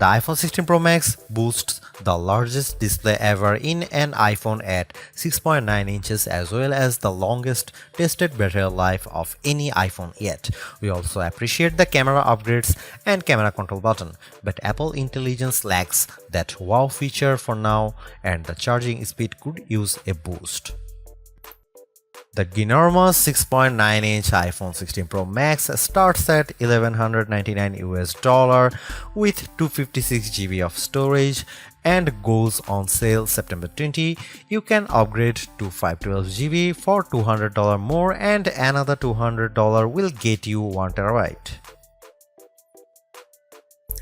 The iPhone 16 Pro Max boasts the largest display ever in an iPhone at 6.9 inches as well as the longest tested battery life of any iPhone yet. We also appreciate the camera upgrades and camera control button, but Apple Intelligence lacks that wow feature for now and the charging speed could use a boost. The ginormous 6.9-inch iPhone 16 Pro Max starts at $1,199 US with 256 GB of storage and goes on sale September 20. You can upgrade to 512 GB for $200 more and another $200 will get you 1 TB.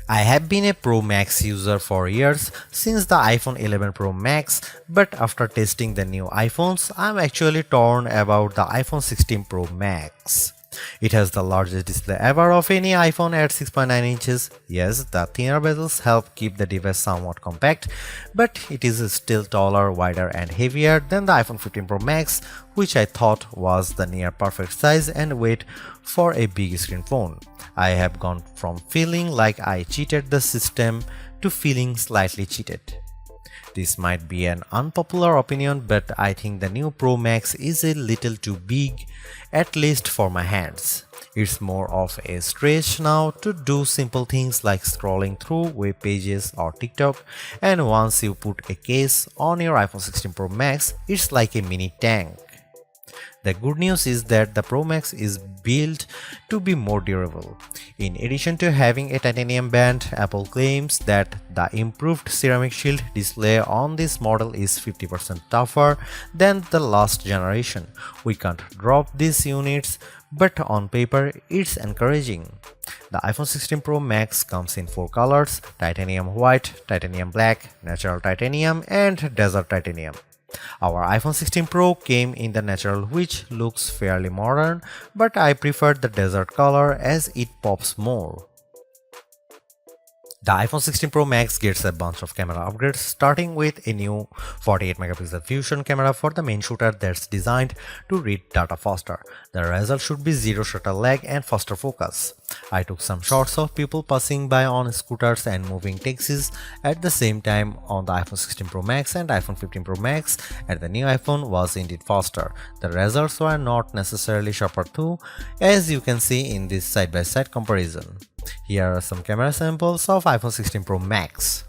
I have been a Pro Max user for years since the iPhone 11 Pro Max, but after testing the new iPhones, I'm actually torn about the iPhone 16 Pro Max. It has the largest display ever of any iPhone at 6.9 inches. Yes, the thinner bezels help keep the device somewhat compact, but it is still taller, wider and heavier than the iPhone 15 Pro Max, which I thought was the near perfect size and weight for a big screen phone. I have gone from feeling like I cheated the system to feeling slightly cheated. This might be an unpopular opinion, but I think the new Pro Max is a little too big, at least for my hands. It's more of a stretch now to do simple things like scrolling through web pages or TikTok, and once you put a case on your iPhone 16 Pro Max, it's like a mini tank. The good news is that the Pro Max is built to be more durable. In addition to having a titanium band, Apple claims that the improved ceramic shield display on this model is 50% tougher than the last generation. We can't drop these units, but on paper it's encouraging. The iPhone 16 Pro Max comes in 4 colors: titanium white, titanium black, natural titanium and desert titanium. Our iPhone 16 Pro came in the natural, which looks fairly modern, but I prefer the desert color as it pops more. The iPhone 16 Pro Max gets a bunch of camera upgrades, starting with a new 48-megapixel fusion camera for the main shooter that's designed to read data faster. The result should be zero shutter lag and faster focus. I took some shots of people passing by on scooters and moving taxis at the same time on the iPhone 16 Pro Max and iPhone 15 Pro Max, and the new iPhone was indeed faster. The results were not necessarily sharper too, as you can see in this side-by-side comparison. Here are some camera samples of iPhone 16 Pro Max.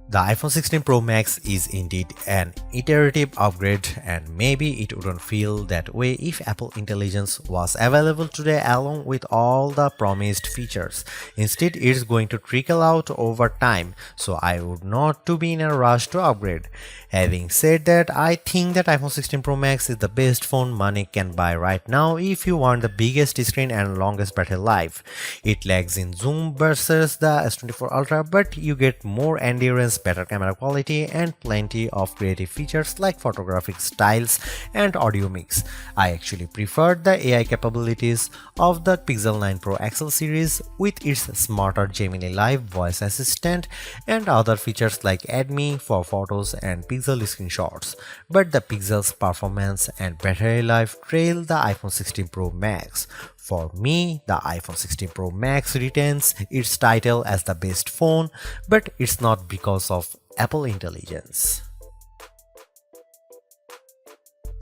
The iPhone 16 Pro Max is indeed an iterative upgrade, and maybe it wouldn't feel that way if Apple Intelligence was available today along with all the promised features. Instead, it's going to trickle out over time, so I would not to be in a rush to upgrade. Having said that, I think that iPhone 16 Pro Max is the best phone money can buy right now if you want the biggest screen and longest battery life. It lags in zoom versus the S24 Ultra, but you get more endurance better camera quality and plenty of creative features like photographic styles and audio mix. I actually preferred the AI capabilities of the Pixel 9 Pro XL series with its smarter Gemini Live voice assistant and other features like Add Me for photos and Pixel screenshots. But the Pixel's performance and battery life trail the iPhone 16 Pro Max. For me, the iPhone 16 Pro Max retains its title as the best phone, but it's not because of Apple intelligence.